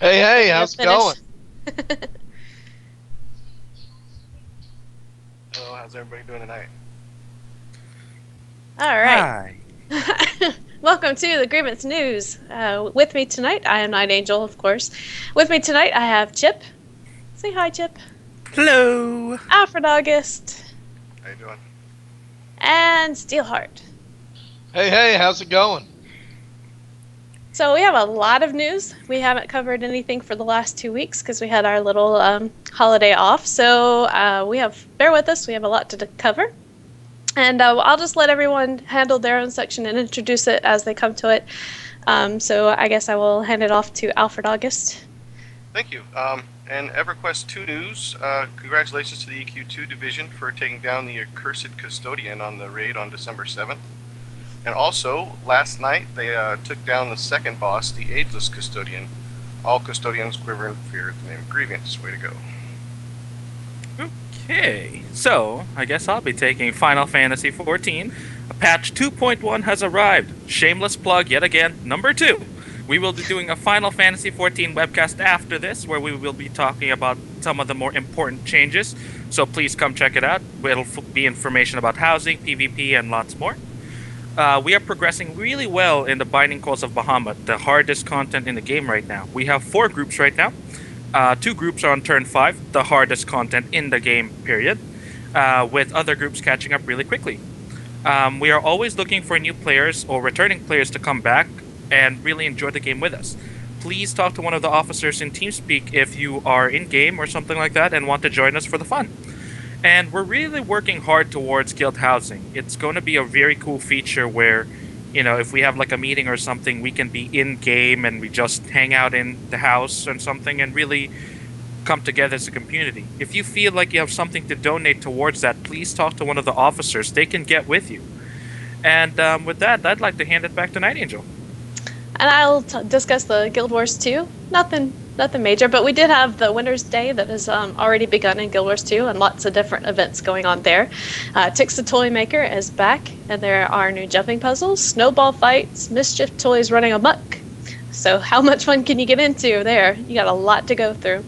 Hey, Did hey, you how's it finish? going? Hello, how's everybody doing tonight? All right. Hi. Welcome to the Grievance News. With me tonight, I am Night Angel, of course. With me tonight, I have Chip. Say hi, Chip. Hello. Alfred August. How you doing? And Steelheart. Hey, hey, how's it going? So we have a lot of news. We haven't covered anything for the last 2 weeks because we had our little holiday off. So bear with us. We have a lot to cover. And I'll just let everyone handle their own section and introduce it as they come to it. So I guess I will hand it off to Alfred August. Thank you. And Everquest 2 news. Congratulations to the EQ2 division for taking down the accursed custodian on the raid on December 7th. And also, last night they took down the second boss, the ageless custodian. All custodians quiver in fear at the name of Grievance. Way to go. Okay, so I guess I'll be taking Final Fantasy XIV. Patch 2.1 has arrived. Shameless plug yet again, number 2. We will be doing a Final Fantasy XIV webcast after this, where we will be talking about some of the more important changes. So please come check it out. It'll be information about housing, PvP, and lots more. We are progressing really well in the Binding Calls of Bahamut, the hardest content in the game right now. We have 4 groups right now. 2 groups are on turn 5, the hardest content in the game, period, with other groups catching up really quickly. We are always looking for new players or returning players to come back and really enjoy the game with us. Please talk to one of the officers in TeamSpeak if you are in game or something like that and want to join us for the fun. And we're really working hard towards guild housing. It's going to be a very cool feature where, if we have like a meeting or something, we can be in game and we just hang out in the house and something and really come together as a community. If you feel like you have something to donate towards that, please talk to one of the officers. They can get with you. And with that, I'd like to hand it back to Night Angel. And I'll discuss the Guild Wars 2. Nothing major, but we did have the Winter's Day that has already begun in Guild Wars 2 and lots of different events going on there. Tix the Toy Maker is back, and there are new jumping puzzles, snowball fights, mischief toys running amok. So how much fun can you get into there? You got a lot to go through.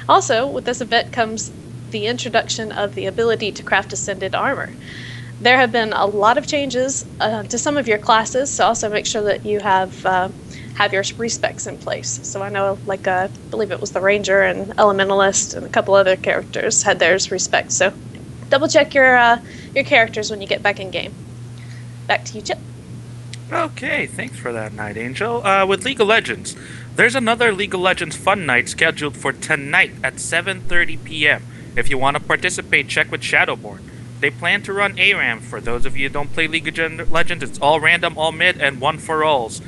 Also, with this event comes the introduction of the ability to craft ascended armor. There have been a lot of changes to some of your classes, so also make sure that you have your respecs in place. So I know, like, I believe it was the Ranger and Elementalist and a couple other characters had theirs respect. So double check your characters when you get back in game. Back to you, Chip. Okay, thanks for that, Night Angel. With League of Legends, there's another League of Legends Fun Night scheduled for tonight at 7:30 p.m. If you want to participate, check with Shadowborn. They plan to run ARAM. For those of you who don't play League of Legends, it's all random, all mid, and one for alls.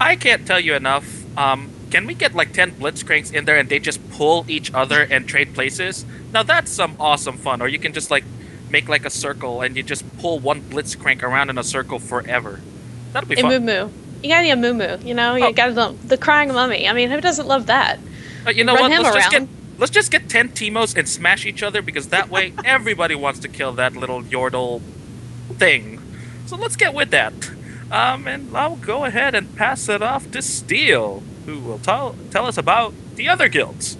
I can't tell you enough. Can we get like 10 Blitzcranks in there and they just pull each other and trade places? Now that's some awesome fun. Or you can just like make like a circle and you just pull one Blitzcrank around in a circle forever. That'll be A fun. Moo Moo. You got a Moo Moo, you Oh, got the crying mummy. I mean, who doesn't love that? you You know run what? him around. Let's just get 10 Timos and smash each other because that way everybody wants to kill that little Yordle thing. So let's get with that. And I'll go ahead and pass it off to Steel, who will tell us about the other guilds.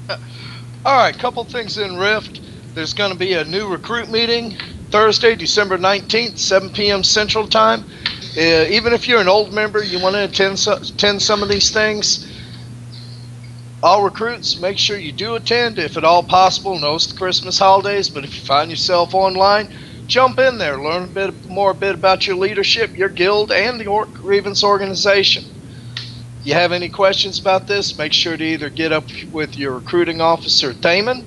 All right, couple things in Rift. There's going to be a new recruit meeting Thursday, December 19th, 7 p.m. Central Time. Even if you're an old member, you want to attend some of these things, all recruits, make sure you do attend if at all possible. No, it's the Christmas holidays, but if you find yourself online, jump in there, learn a bit about your leadership, your guild, and the Grievance Organization. If you have any questions about this, make sure to either get up with your recruiting officer, Thaman,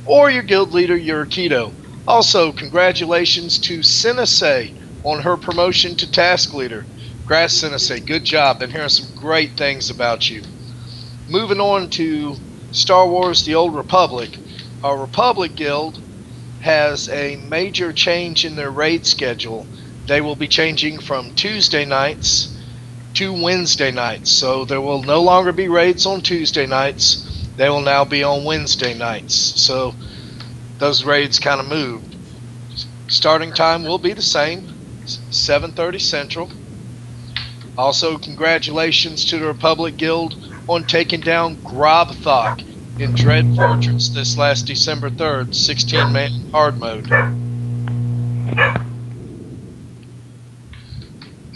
or your guild leader, Yurikito. Also, congratulations to Senase on her promotion to task leader. Congrats, Senase. Good job. Been hearing some great things about you. Moving on to Star Wars The Old Republic. Our Republic Guild has a major change in their raid schedule. They will be changing from Tuesday nights to Wednesday nights. So there will no longer be raids on Tuesday nights. They will now be on Wednesday nights. So those raids kind of moved. Starting time will be the same, 7:30 Central. Also, congratulations to the Republic Guild on taking down Grobthok in Dread Fortress this last December 3rd, 16-man hard mode.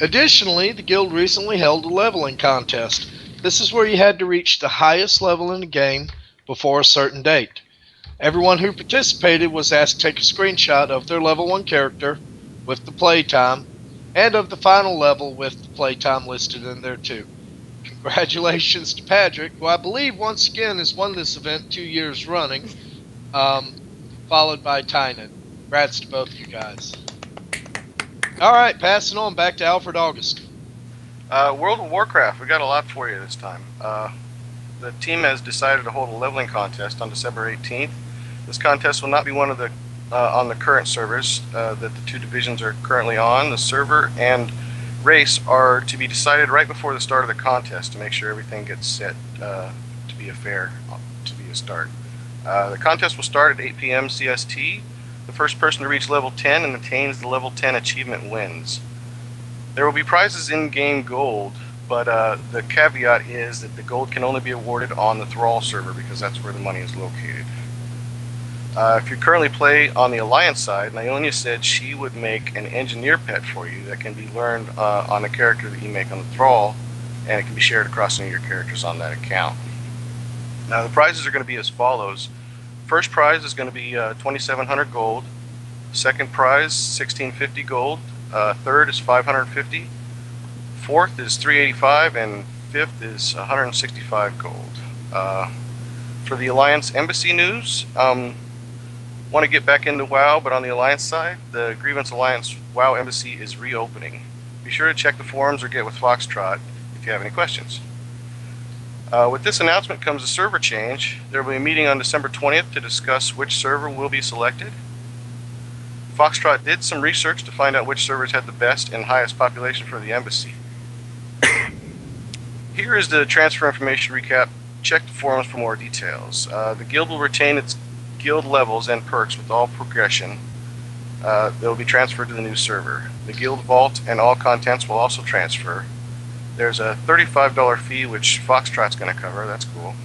Additionally, the guild recently held a leveling contest. This is where you had to reach the highest level in the game before a certain date. Everyone who participated was asked to take a screenshot of their level 1 character with the playtime, and of the final level with the playtime listed in there too. Congratulations to Patrick, who I believe once again has won this event 2 years running, followed by Tynan. Congrats to both you guys. Alright, passing on back to Alfred August. World of Warcraft, we got a lot for you this time. The team has decided to hold a leveling contest on December 18th. This contest will not be one of the on the current servers that the two divisions are currently on. The server and race are to be decided right before the start of the contest to make sure everything gets set to be a start. The contest will start at 8 p.m. CST. The first person to reach level 10 and attains the level 10 achievement wins. There will be prizes in game gold, but the caveat is that the gold can only be awarded on the Thrall server because that's where the money is located. If you currently play on the Alliance side, Naonia said she would make an engineer pet for you that can be learned on a character that you make on the Thrall, and it can be shared across any of your characters on that account. Now the prizes are going to be as follows. First prize is going to be 2,700 gold. Second prize, 1,650 gold. Third is 550. Fourth is 385, and fifth is 165 gold. For the Alliance Embassy news, want to get back into WoW, but on the Alliance side, the Grievance Alliance WoW Embassy is reopening. Be sure to check the forums or get with Foxtrot if you have any questions. With this announcement comes a server change. There will be a meeting on December 20th to discuss which server will be selected. Foxtrot did some research to find out which servers had the best and highest population for the embassy. Here is the transfer information recap. Check the forums for more details. The guild will retain its guild levels and perks with all progression. They will be transferred to the new server. The guild vault and all contents will also transfer. There's a $35 fee which Foxtrot's going to cover. That's cool.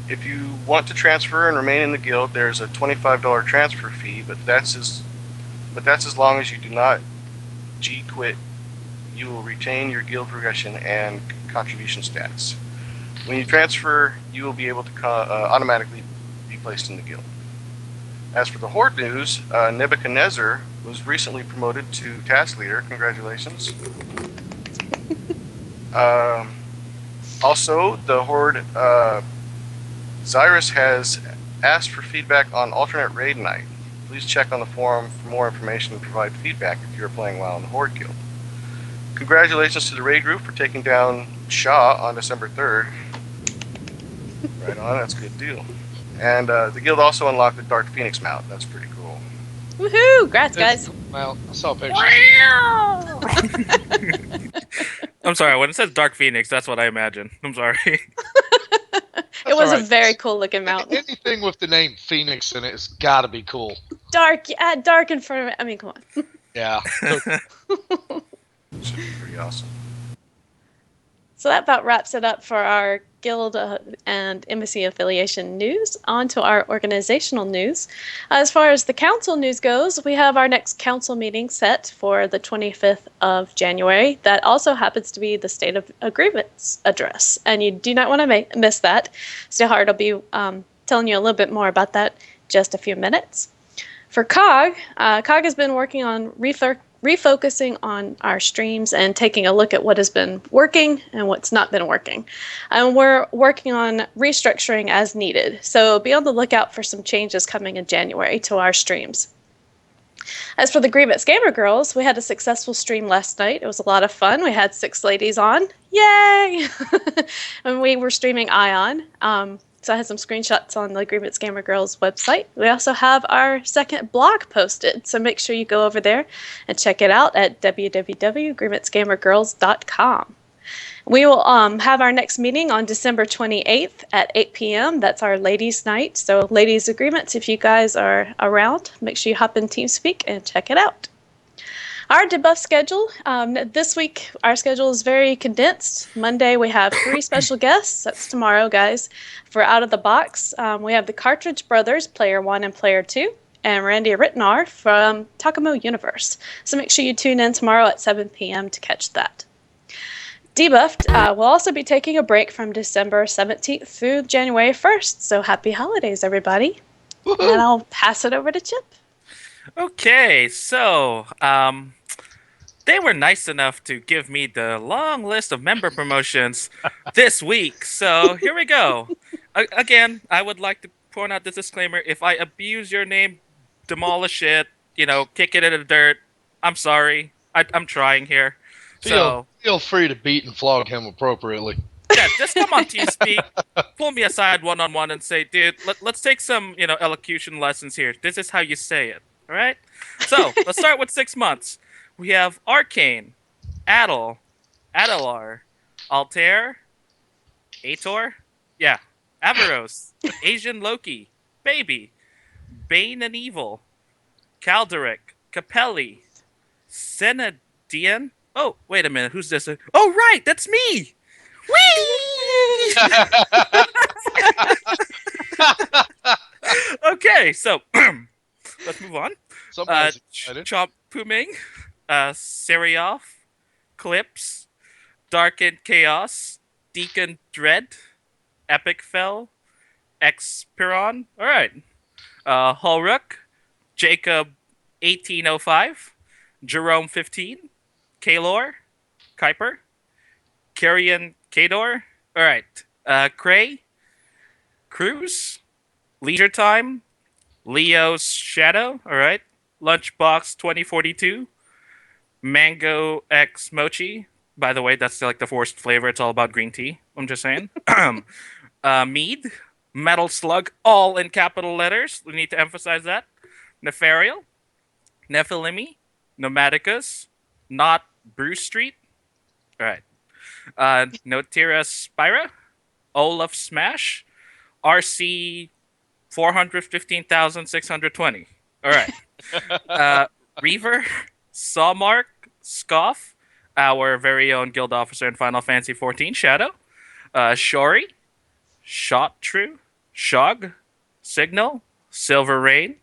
If you want to transfer and remain in the guild, there's a $25 transfer fee, but that's as long as you do not G-quit. You will retain your guild progression and contribution stats. When you transfer, you will be able to automatically be placed in the guild. As for the Horde news, Nebuchadnezzar was recently promoted to task leader. Congratulations. Also, the Horde Zyrus has asked for feedback on alternate raid night. Please check on the forum for more information and provide feedback if you're playing WoW in the Horde Guild. Congratulations to the raid group for taking down Shaw on December 3rd. Right on, that's a good deal. And the guild also unlocked the Dark Phoenix mount. That's pretty cool. Woohoo! Congrats, guys. Well, I saw pictures. I'm sorry, when it says Dark Phoenix, that's what I imagine. I'm sorry. It was alright. a very cool looking mountain. Anything with the name Phoenix in it has got to be cool. Dark, add dark in front of it. I mean, come on. Yeah. Should be pretty awesome. So that about wraps it up for our guild and embassy affiliation news. On to our organizational news. As far as the council news goes, we have our next council meeting set for the 25th of January. That also happens to be the State of Grievance address, and you do not want to miss that. Stehard will be telling you a little bit more about that in just a few minutes. For COG, COG has been working on refocusing on our streams and taking a look at what has been working and what's not been working. And we're working on restructuring as needed. So be on the lookout for some changes coming in January to our streams. As for the Grievance Gamer Girls, we had a successful stream last night. It was a lot of fun. We had 6 ladies on. Yay! And we were streaming Ion. So I had some screenshots on the Grievance Gamer Girls website. We also have our second blog posted, so make sure you go over there and check it out at www.grievancegamergirls.com. We will have our next meeting on December 28th at 8 p.m. That's our ladies' night. So ladies' agreements, if you guys are around, make sure you hop in TeamSpeak and check it out. Our debuff schedule. This week, our schedule is very condensed. Monday, we have 3 special guests. That's tomorrow, guys. For Out of the Box, we have the Cartridge Brothers, Player 1 and Player 2, and Randy Ritnar from Takamo Universe. So make sure you tune in tomorrow at 7 p.m. to catch that. Debuffed will also be taking a break from December 17th through January 1st. So happy holidays, everybody. Woohoo! And I'll pass it over to Chip. Okay, so they were nice enough to give me the long list of member promotions this week. So here we go. Again, I would like to point out this disclaimer. If I abuse your name, demolish it, kick it in the dirt, I'm sorry. I'm trying here. Feel free to beat and flog him appropriately. Yeah, just come on TeamSpeak, pull me aside one-on-one and say, dude, let's take some, elocution lessons here. This is how you say it, all right? So, let's start with 6 months. We have Arcane, Adel, Adelar, Altair, Ator, yeah, Averos, Asian Loki, Baby, Bane and Evil, Calderic, Capelli, Senadian. Oh, wait a minute, who's this? Oh, right, that's me! Whee! Okay, so let's move on. Somebody's excited. Chomp Puming, Serioff, Clips, Darkened Chaos, Deacon Dread, Epic Fell, Expiron. All right. Hulruk, Jacob 1805, Jerome 15, Kalor, Kuiper, Carrion Kador. All right. Cray, Cruz, Leisure Time, Leo's Shadow. All right. Lunchbox 2042, Mango X Mochi. By the way, that's like the forced flavor. It's all about green tea. I'm just saying. Mead, Metal Slug, all in capital letters. We need to emphasize that. Nefarial, Nephilim, Nomadicus, Not Bruce Street. All right. Notira Spira, Olaf Smash, RC 415,620. All right. Reaver, Sawmark, Scoff, our very own guild officer in Final Fantasy XIV, Shadow, Shori, Shot True, Shog, Signal, Silver Rain,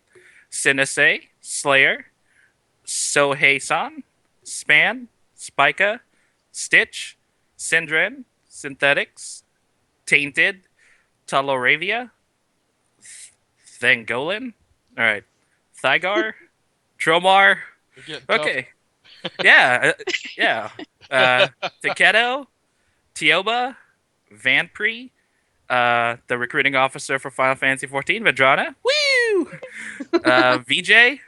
Sinise, Slayer, Sohei-san, Span, Spica, Stitch, Syndren, Synthetics, Tainted, Taloravia, Thangolin, all right, Thygar, Tromar, okay, yeah, Takedo, Tioba, Vanpre, the recruiting officer for Final Fantasy XIV, Vedrana, woo, VJ,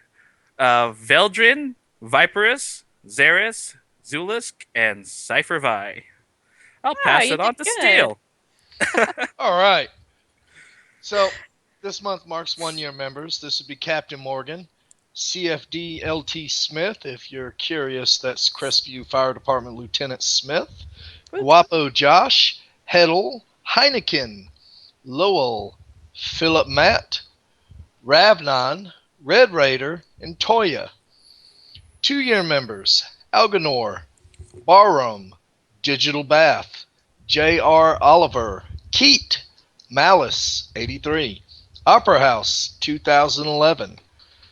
Veldrin, Viperus, Xeris, Zulisk, and Cypher Vi. I'll pass you it on did to good. Steel. All right. So this month marks 1-year members. This would be Captain Morgan, CFD LT Smith. If you're curious, that's Crestview Fire Department Lieutenant Smith. Guapo Josh, Heddle, Heineken, Lowell, Philip Matt, Ravnon, Red Raider, and Toya. 2-year members, Alganor, Barroom, Digital Bath, J.R. Oliver, Keat, Malice, 83, Opera House, 2011,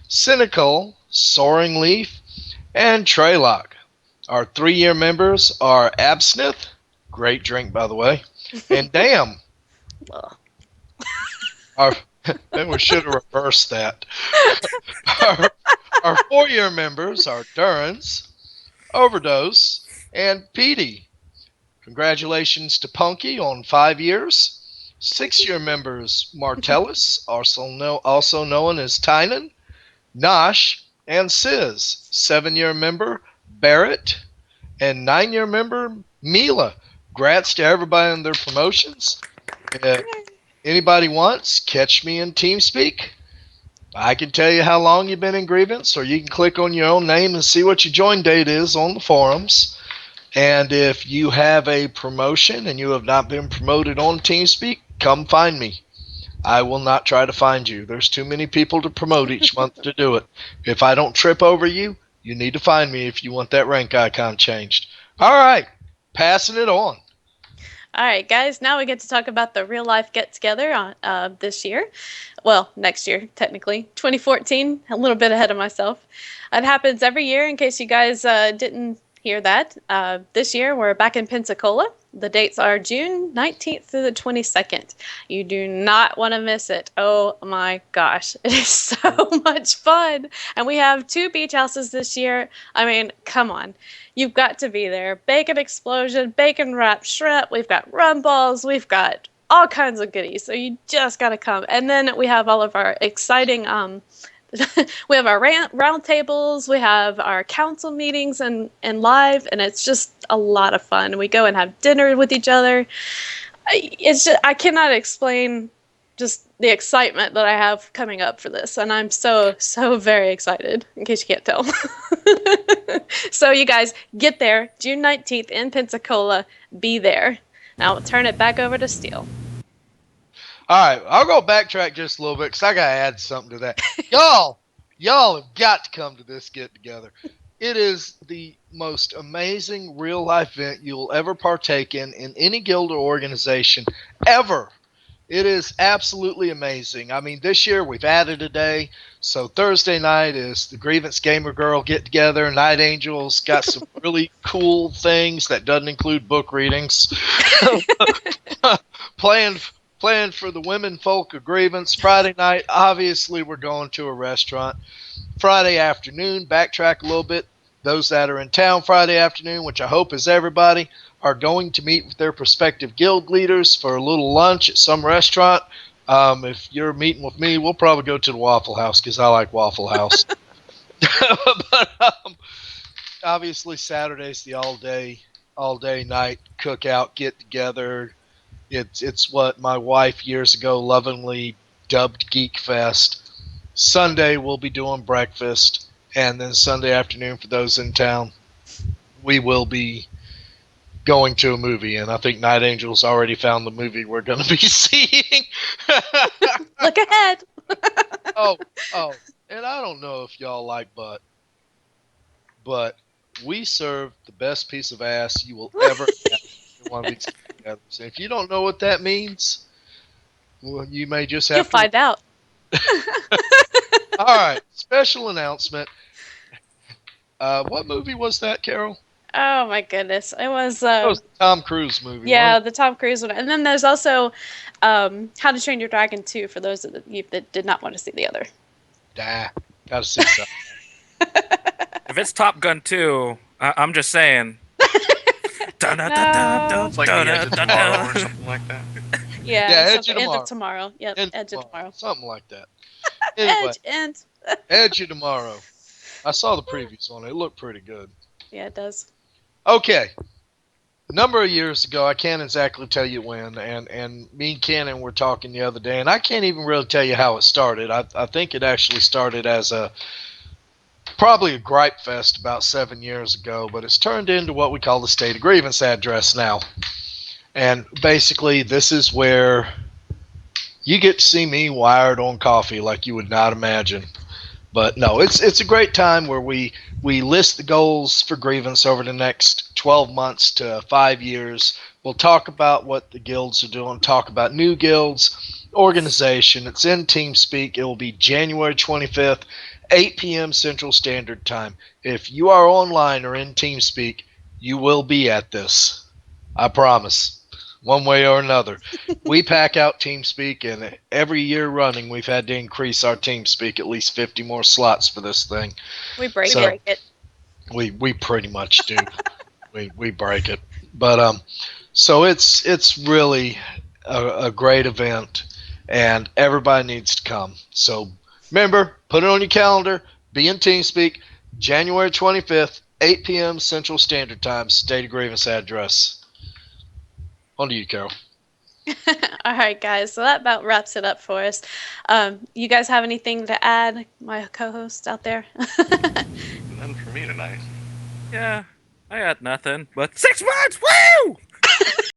Cynical, Soaring Leaf, and Treylock. Our 3-year members are Absnith, great drink by the way, and Damn. Maybe we should have reversed that. Our 4-year members are Durans, Overdose, and Petey. Congratulations to Punky on 5 years. 6-year members Martellus, also known as Tynan, Nosh, and Sis. 7-year member Barrett, and 9-year member Mila. Congrats to everybody on their promotions. Anybody wants, catch me in TeamSpeak. I can tell you how long you've been in Grievance, or you can click on your own name and see what your join date is on the forums. And if you have a promotion and you have not been promoted on TeamSpeak, come find me. I will not try to find you. There's too many people to promote each month to do it. If I don't trip over you, You need to find me if you want that rank icon changed. All right, passing it on. All right, guys, now we get to talk about the real life get together on this year. Well, next year, technically. 2014, a little bit ahead of myself. It happens every year, in case you guys didn't hear that. This year, we're back in Pensacola. The dates are June 19th through the 22nd. You do not want to miss it. Oh my gosh, it is so much fun. And we have 2 beach houses this year. I mean, come on. You've got to be there. Bacon explosion, bacon wrapped shrimp. We've got rum balls. We've got all kinds of goodies. So you just got to come. And then we have all of our exciting we have our round tables, we have our council meetings and live, and it's just a lot of fun. We go and have dinner with each other. I cannot explain just the excitement that I have coming up for this, and I'm so very excited, in case you can't tell. So you guys get there June 19th in Pensacola. Be there. Now I'll turn it back over to Steele. All right, I'll go backtrack just a little bit because I gotta add something to that. y'all have got to come to this get together. It is the most amazing real life event you'll ever partake in any guild or organization ever. It is absolutely amazing. I mean, this year we've added a day. So Thursday night is the Grievance Gamer Girl get together. Night Angels got some really cool things that doesn't include book readings. Planned for the women folk of Grievance. Friday night, obviously we're going to a restaurant. Friday afternoon, backtrack a little bit. Those that are in town Friday afternoon, which I hope is everybody, are going to meet with their prospective guild leaders for a little lunch at some restaurant. If you're meeting with me, we'll probably go to the Waffle House because I like Waffle House. But obviously Saturday's the all day night cookout get together. It's what my wife years ago lovingly dubbed Geek Fest. Sunday we'll be doing breakfast, and then Sunday afternoon for those in town, we will be going to a movie, and I think Night Angels already found the movie we're going to be seeing. Look ahead. oh, and I don't know if y'all like butt, but we serve the best piece of ass you will ever have in one of these get-togethers. And if you don't know what that means, well, you may just have You'll to find out. All right, special announcement. What movie was that, Carol? Oh my goodness. It was That was the Tom Cruise movie. yeah, the Tom Cruise one. And then there's also How to Train Your Dragon 2 for those that did not want to see the other. Gotta see that. If it's Top Gun 2, I'm just saying. It's like the Edge of Tomorrow or something like that. Yeah, Edge of End Tomorrow. of Tomorrow. Yep, Edge of Tomorrow. Something like that. Anyway, Edge Edge of Tomorrow. I saw the previews on it. It looked pretty good. Yeah, it does. Okay. A number of years ago, I can't exactly tell you when, and me and Cannon were talking the other day, and I can't even really tell you how it started. I think it actually started as probably a gripe fest about 7 years ago, but it's turned into what we call the State of Grievance address now. And basically, this is where you get to see me wired on coffee like you would not imagine. But no, it's a great time where we list the goals for Grievance over the next 12 months to 5 years. We'll talk about what the guilds are doing, talk about new guilds, organization. It's in TeamSpeak. It will be January 25th, 8 p.m. Central Standard Time. If you are online or in TeamSpeak, you will be at this. I promise. One way or another. We pack out TeamSpeak, and every year running, we've had to increase our TeamSpeak at least 50 more slots for this thing. We break it. We pretty much do. we break it. But so it's really a great event, and everybody needs to come. So remember, put it on your calendar. Be in TeamSpeak, January 25th, 8 p.m. Central Standard Time, State of Grievance address. On to you, Carol. All right, guys. So that about wraps it up for us. You guys have anything to add, my co-hosts out there? Nothing for me tonight. Yeah, I had nothing, but 6 months, woo!